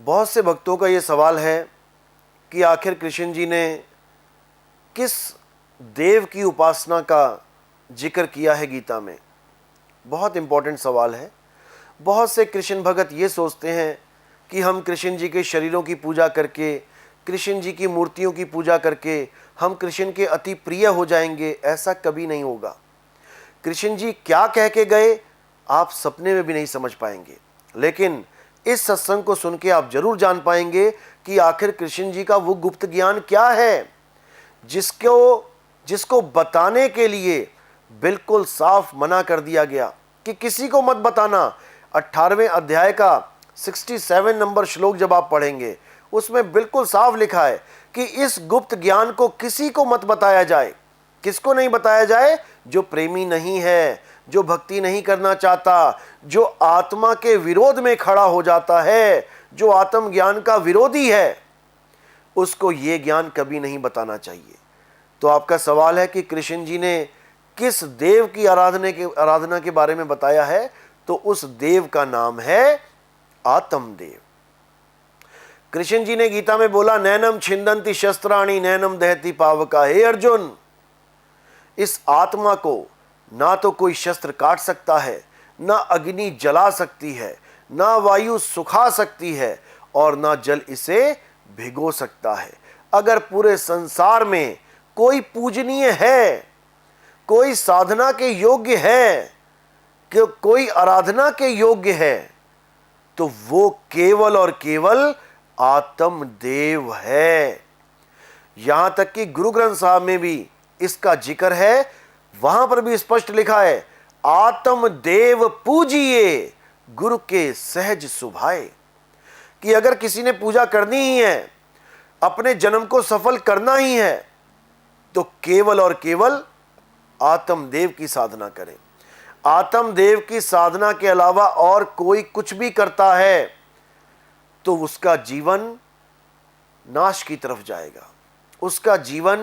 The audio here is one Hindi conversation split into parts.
बहुत से भक्तों का ये सवाल है कि आखिर कृष्ण जी ने किस देव की उपासना का जिक्र किया है गीता में। बहुत इंपॉर्टेंट सवाल है। बहुत से कृष्ण भगत ये सोचते हैं कि हम कृष्ण जी के शरीरों की पूजा करके, कृष्ण जी की मूर्तियों की पूजा करके हम कृष्ण के अति प्रिय हो जाएंगे। ऐसा कभी नहीं होगा। कृष्ण जी क्या कह के गए आप सपने में भी नहीं समझ पाएंगे, लेकिन इस सत्संग को सुन के आप जरूर जान पाएंगे कि आखिर कृष्ण जी का वो गुप्त ज्ञान क्या है जिसको बताने के लिए बिल्कुल साफ मना कर दिया गया कि किसी को मत बताना। 18वें अध्याय का 67 नंबर श्लोक जब आप पढ़ेंगे उसमें बिल्कुल साफ लिखा है कि इस गुप्त ज्ञान को किसी को मत बताया जाए। किसको नहीं बताया जाए? जो प्रेमी नहीं है, जो भक्ति नहीं करना चाहता, जो आत्मा के विरोध में खड़ा हो जाता है, जो आत्म ज्ञान का विरोधी है, उसको ये ज्ञान कभी नहीं बताना चाहिए। तो आपका सवाल है कि कृष्ण जी ने किस देव की आराधना के बारे में बताया है, तो उस देव का नाम है आत्म देव। कृष्ण जी ने गीता में बोला, नैनम छिंदंती शस्त्राणी नैनम दहती पावका। हे अर्जुन, इस आत्मा को ना तो कोई शस्त्र काट सकता है, ना अग्नि जला सकती है, ना वायु सुखा सकती है और ना जल इसे भिगो सकता है। अगर पूरे संसार में कोई पूजनीय है, कोई साधना के योग्य है, कि कोई आराधना के योग्य है, तो वो केवल और केवल आत्म देव है। यहां तक कि गुरु ग्रंथ साहब में भी इसका जिक्र है। वहां पर भी स्पष्ट लिखा है, आत्म देव पूजिए गुरु के सहज सुभाए। कि अगर किसी ने पूजा करनी ही है, अपने जन्म को सफल करना ही है, तो केवल और केवल आत्म देव की साधना करें। आत्म देव की साधना के अलावा और कोई कुछ भी करता है तो उसका जीवन नाश की तरफ जाएगा, उसका जीवन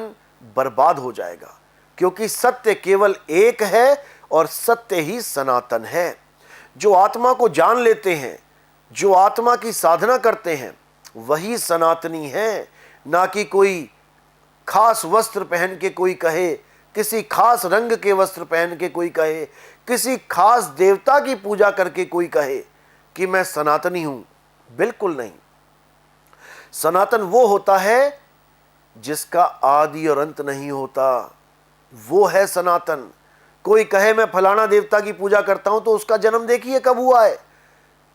बर्बाद हो जाएगा। क्योंकि सत्य केवल एक है और सत्य ही सनातन है। जो आत्मा को जान लेते हैं, जो आत्मा की साधना करते हैं, वही सनातनी है। ना कि कोई खास वस्त्र पहन के कोई कहे, किसी खास रंग के वस्त्र पहन के कोई कहे, किसी खास देवता की पूजा करके कोई कहे कि मैं सनातनी हूं। बिल्कुल नहीं। सनातन वो होता है जिसका आदि और अंत नहीं होता, वो है सनातन। कोई कहे मैं फलाना देवता की पूजा करता हूं, तो उसका जन्म देखिए कब हुआ है,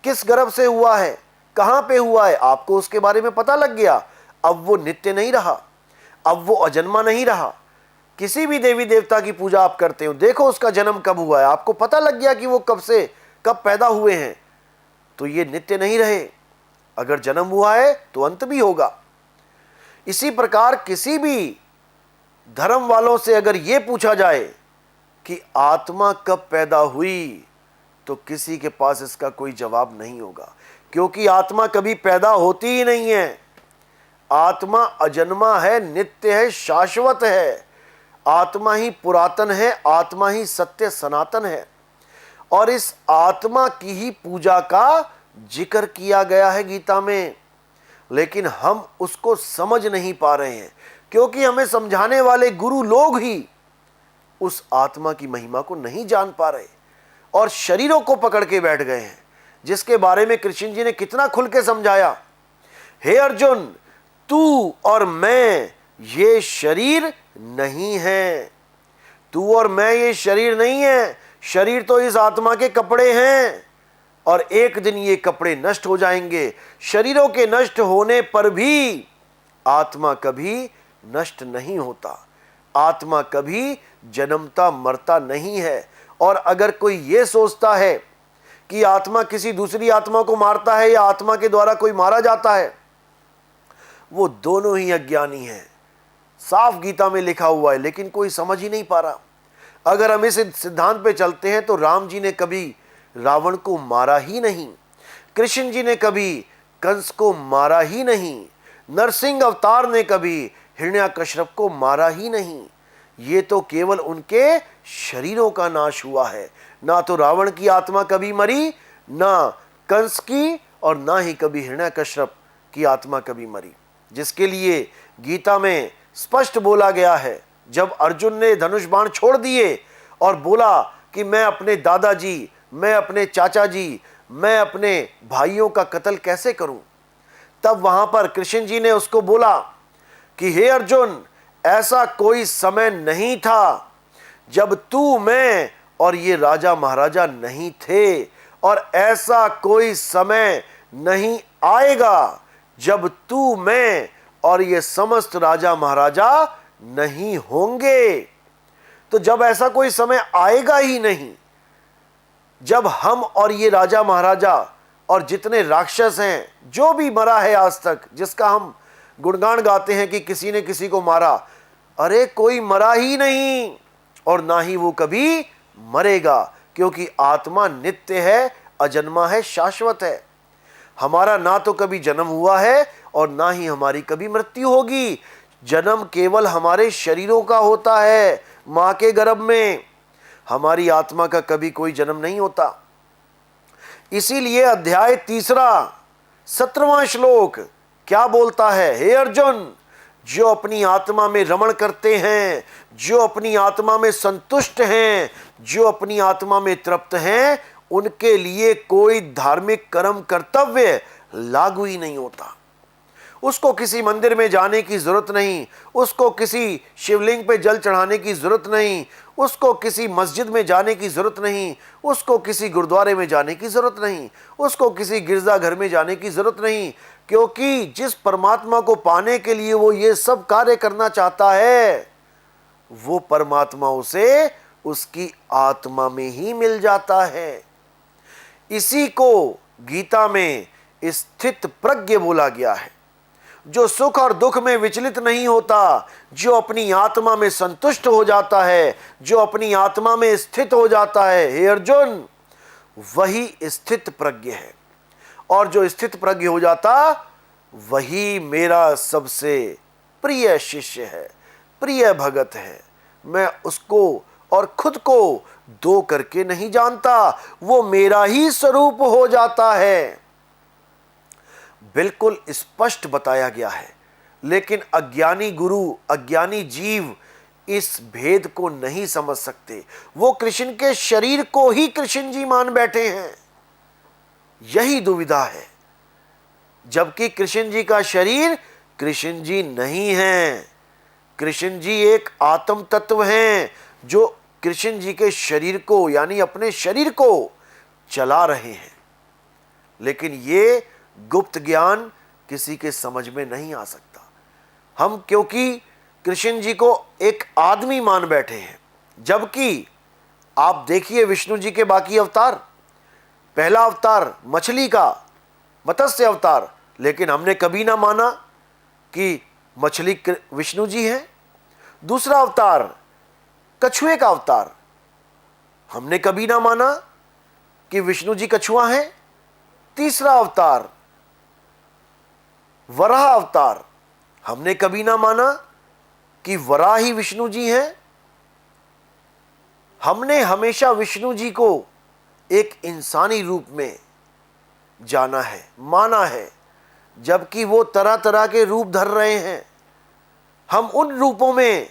किस गर्भ से हुआ है, कहां पे हुआ है, आपको उसके बारे में पता लग गया। अब वो नित्य नहीं रहा, अब वो अजन्मा नहीं रहा। किसी भी देवी देवता की पूजा आप करते हो, देखो उसका जन्म कब हुआ है, आपको पता लग गया कि वो कब पैदा हुए हैं, तो ये नित्य नहीं रहे। अगर जन्म हुआ है तो अंत भी होगा। इसी प्रकार किसी भी धर्म वालों से अगर यह पूछा जाए कि आत्मा कब पैदा हुई, तो किसी के पास इसका कोई जवाब नहीं होगा। क्योंकि आत्मा कभी पैदा होती ही नहीं है। आत्मा अजन्मा है, नित्य है, शाश्वत है। आत्मा ही पुरातन है, आत्मा ही सत्य सनातन है। और इस आत्मा की ही पूजा का जिक्र किया गया है गीता में, लेकिन हम उसको समझ नहीं पा रहे हैं। क्योंकि हमें समझाने वाले गुरु लोग ही उस आत्मा की महिमा को नहीं जान पा रहे और शरीरों को पकड़ के बैठ गए हैं, जिसके बारे में कृष्ण जी ने कितना खुल के समझाया। हे अर्जुन, तू और मैं ये शरीर नहीं है, तू और मैं ये शरीर नहीं है। शरीर तो इस आत्मा के कपड़े हैं और एक दिन ये कपड़े नष्ट हो जाएंगे। शरीरों के नष्ट होने पर भी आत्मा कभी नष्ट नहीं होता, आत्मा कभी जन्मता मरता नहीं है। और अगर कोई ये सोचता है कि आत्मा किसी दूसरी आत्मा को मारता है या आत्मा के द्वारा कोई मारा जाता है, वो दोनों ही अज्ञानी है। साफ गीता में लिखा हुआ है, लेकिन कोई समझ ही नहीं पा रहा। अगर हम इस सिद्धांत पे चलते हैं तो राम जी ने कभी रावण को मारा ही नहीं, कृष्ण जी ने कभी कंस को मारा ही नहीं, नरसिंह अवतार ने कभी हिरण्याकश्यप को मारा ही नहीं। ये तो केवल उनके शरीरों का नाश हुआ है। ना तो रावण की आत्मा कभी मरी, ना कंस की और ना ही कभी हिरण्यकश्यप की आत्मा कभी मरी, जिसके लिए गीता में स्पष्ट बोला गया है। जब अर्जुन ने धनुष बाण छोड़ दिए और बोला कि मैं अपने दादाजी, मैं अपने चाचा जी, मैं अपने भाइयों का कत्ल कैसे करूं, तब वहां पर कृष्ण जी ने उसको बोला कि हे अर्जुन, ऐसा कोई समय नहीं था जब तू, मैं और ये राजा महाराजा नहीं थे, और ऐसा कोई समय नहीं आएगा जब तू, मैं और ये समस्त राजा महाराजा नहीं होंगे। तो जब ऐसा कोई समय आएगा ही नहीं, जब हम और ये राजा महाराजा और जितने राक्षस हैं, जो भी मरा है आज तक, जिसका हम गुणगान गाते हैं कि किसी ने किसी को मारा, अरे कोई मरा ही नहीं और ना ही वो कभी मरेगा, क्योंकि आत्मा नित्य है, अजन्मा है, शाश्वत है। हमारा ना तो कभी जन्म हुआ है और ना ही हमारी कभी मृत्यु होगी। जन्म केवल हमारे शरीरों का होता है, मां के गर्भ में। हमारी आत्मा का कभी कोई जन्म नहीं होता। इसीलिए अध्याय 3 17वां श्लोक क्या बोलता है? हे अर्जुन, जो अपनी आत्मा में रमण करते हैं, जो अपनी आत्मा में संतुष्ट हैं, जो अपनी आत्मा में तृप्त हैं, उनके लिए कोई धार्मिक कर्म कर्तव्य लागू ही नहीं होता। उसको किसी मंदिर में जाने की जरूरत नहीं, उसको किसी शिवलिंग पे जल चढ़ाने की जरूरत नहीं, उसको किसी मस्जिद में जाने की जरूरत नहीं, उसको किसी गुरुद्वारे में जाने की जरूरत नहीं, उसको किसी गिरजाघर में जाने की जरूरत नहीं, क्योंकि जिस परमात्मा को पाने के लिए वो ये सब कार्य करना चाहता है, वो परमात्मा उसे उसकी आत्मा में ही मिल जाता है। इसी को गीता में स्थित प्रज्ञ बोला गया है, जो सुख और दुख में विचलित नहीं होता, जो अपनी आत्मा में संतुष्ट हो जाता है, जो अपनी आत्मा में स्थित हो जाता है। हे अर्जुन, वही स्थित प्रज्ञ है, और जो स्थित प्रज्ञ हो जाता वही मेरा सबसे प्रिय शिष्य है, प्रिय भगत है। मैं उसको और खुद को दो करके नहीं जानता, वो मेरा ही स्वरूप हो जाता है। बिल्कुल स्पष्ट बताया गया है, लेकिन अज्ञानी गुरु, अज्ञानी जीव इस भेद को नहीं समझ सकते। वो कृष्ण के शरीर को ही कृष्ण जी मान बैठे हैं, यही दुविधा है, जबकि कृष्ण जी का शरीर कृष्ण जी नहीं है। कृष्ण जी एक आत्म तत्व हैं, जो कृष्ण जी के शरीर को, यानी अपने शरीर को चला रहे हैं। लेकिन ये गुप्त ज्ञान किसी के समझ में नहीं आ सकता। हम क्योंकि कृष्ण जी को एक आदमी मान बैठे हैं, जबकि आप देखिए विष्णु जी के बाकी अवतार, पहला अवतार मछली का, मत्स्य अवतार, लेकिन हमने कभी ना माना कि मछली विष्णु जी हैं। दूसरा अवतार कछुए का अवतार, हमने कभी ना माना कि विष्णु जी कछुआ हैं। तीसरा अवतार वराह अवतार, हमने कभी ना माना कि वराह ही विष्णु जी हैं। हमने हमेशा विष्णु जी को एक इंसानी रूप में जाना है, माना है, जबकि वो तरह तरह के रूप धर रहे हैं। हम उन रूपों में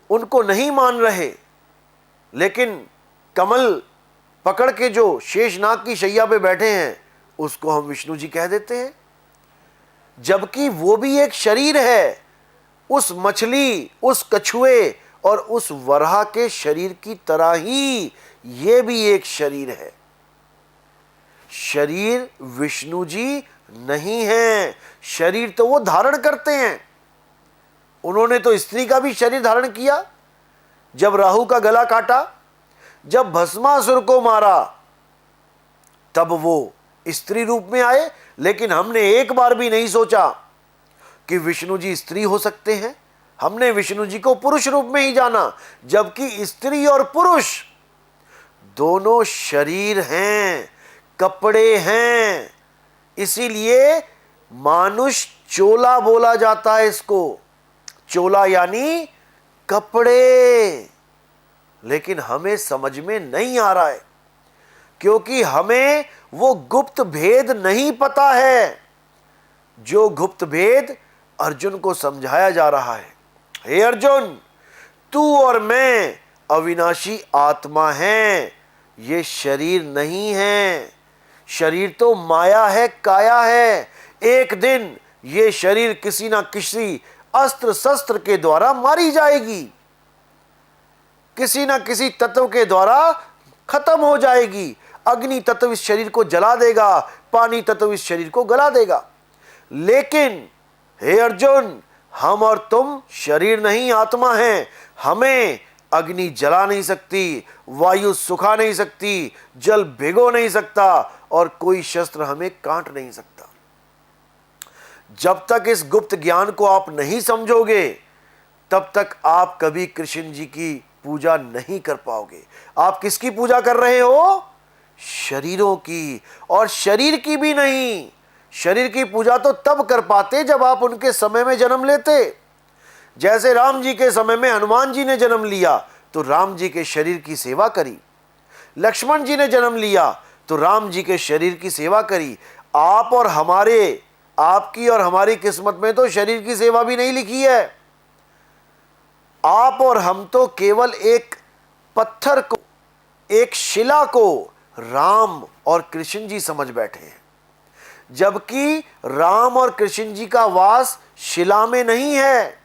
उनको नहीं मान रहे, लेकिन कमल पकड़ के जो शेषनाग की शैया पे बैठे हैं, उसको हम विष्णु जी कह देते हैं, जबकि वो भी एक शरीर है। उस मछली, उस कछुए और उस वराह के शरीर की तरह ही ये भी एक शरीर है। शरीर विष्णु जी नहीं है, शरीर तो वो धारण करते हैं। उन्होंने तो स्त्री का भी शरीर धारण किया, जब राहु का गला काटा, जब भस्मासुर को मारा, तब वो स्त्री रूप में आए। लेकिन हमने एक बार भी नहीं सोचा कि विष्णु जी स्त्री हो सकते हैं। हमने विष्णु जी को पुरुष रूप में ही जाना, जबकि स्त्री और पुरुष दोनों शरीर हैं, कपड़े हैं। इसीलिए मानुष चोला बोला जाता है इसको, चोला यानी कपड़े। लेकिन हमें समझ में नहीं आ रहा है, क्योंकि हमें वो गुप्त भेद नहीं पता है, जो गुप्त भेद अर्जुन को समझाया जा रहा है। हे अर्जुन, तू और मैं अविनाशी आत्मा हैं, ये शरीर नहीं है। शरीर तो माया है, काया है। एक दिन ये शरीर किसी ना किसी अस्त्र शस्त्र के द्वारा मारी जाएगी, किसी ना किसी तत्व के द्वारा खत्म हो जाएगी। अग्नि तत्व इस शरीर को जला देगा, पानी तत्व इस शरीर को गला देगा। लेकिन हे अर्जुन, हम और तुम शरीर नहीं, आत्मा हैं। हमें अग्नि जला नहीं सकती, वायु सुखा नहीं सकती, जल भिगो नहीं सकता, और कोई शस्त्र हमें काट नहीं सकता। जब तक इस गुप्त ज्ञान को आप नहीं समझोगे, तब तक आप कभी कृष्ण जी की पूजा नहीं कर पाओगे। आप किसकी पूजा कर रहे हो? शरीरों की, और शरीर की भी नहीं। शरीर की पूजा तो तब कर पाते जब आप उनके समय में जन्म लेते। जैसे राम जी के समय में हनुमान जी ने जन्म लिया तो राम जी के शरीर की सेवा करी, लक्ष्मण जी ने जन्म लिया तो राम जी के शरीर की सेवा करी। आप और हमारे, आपकी और हमारी किस्मत में तो शरीर की सेवा भी नहीं लिखी है। आप और हम तो केवल एक पत्थर को, एक शिला को राम और कृष्ण जी समझ बैठे हैं, जबकि राम और कृष्ण जी का वास शिला में नहीं है।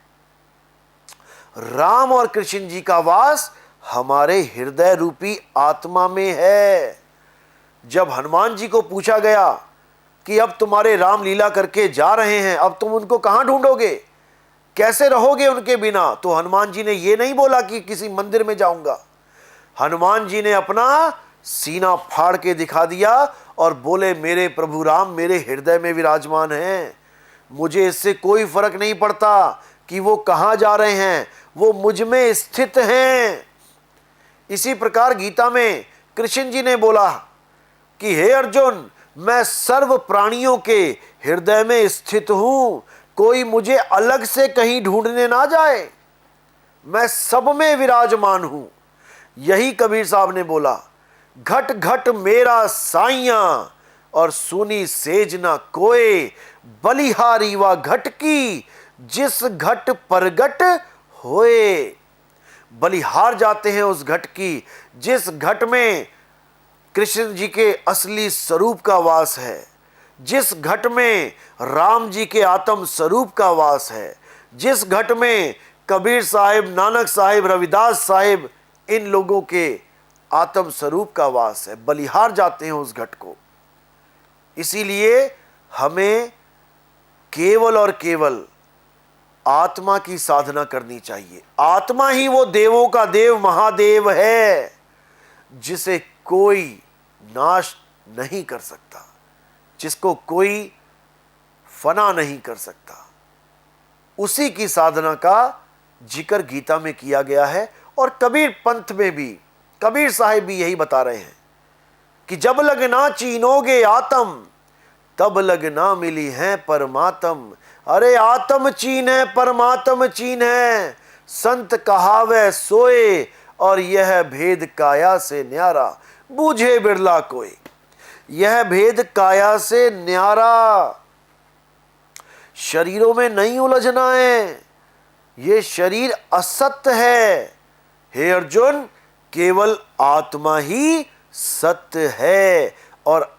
राम और कृष्ण जी का वास हमारे हृदय रूपी आत्मा में है। जब हनुमान जी को पूछा गया कि अब तुम्हारे राम लीला करके जा रहे हैं, अब तुम उनको कहां ढूंढोगे, कैसे रहोगे उनके बिना, तो हनुमान जी ने यह नहीं बोला कि किसी मंदिर में जाऊंगा। हनुमान जी ने अपना सीना फाड़ के दिखा दिया और बोले, मेरे प्रभु राम मेरे हृदय में विराजमान हैं। मुझे इससे कोई फर्क नहीं पड़ता कि वो कहां जा रहे हैं, वो मुझ में स्थित हैं। इसी प्रकार गीता में कृष्ण जी ने बोला कि हे अर्जुन, मैं सर्व प्राणियों के हृदय में स्थित हूं, कोई मुझे अलग से कहीं ढूंढने ना जाए, मैं सब में विराजमान हूं। यही कबीर साहब ने बोला, घट घट मेरा साइया और सुनी सेज ना कोय, बलिहारी व घट की जिस घट परगट होए। बलिहार जाते हैं उस घट की जिस घट में कृष्ण जी के असली स्वरूप का वास है, जिस घट में राम जी के आत्म स्वरूप का वास है, जिस घट में कबीर साहिब, नानक साहिब, रविदास साहिब, इन लोगों के आत्म स्वरूप का वास है। बलिहार जाते हैं उस घट को। इसीलिए हमें केवल और केवल आत्मा की साधना करनी चाहिए। आत्मा ही वो देवों का देव महादेव है, जिसे कोई नाश नहीं कर सकता, जिसको कोई फना नहीं कर सकता। उसी की साधना का जिक्र गीता में किया गया है। और कबीर पंथ में भी कबीर साहिब भी यही बता रहे हैं कि जब लगना चीनोगे आत्म, तब लगना मिली है परमात्म। अरे आत्म चीन है, परमात्म चीन है, संत कहावे सोए, और यह भेद काया से न्यारा, बूझे बिरला कोई। यह भेद काया से न्यारा, शरीरों में नहीं उलझना है। ये शरीर असत्य है। हे अर्जुन, केवल आत्मा ही सत्य है, और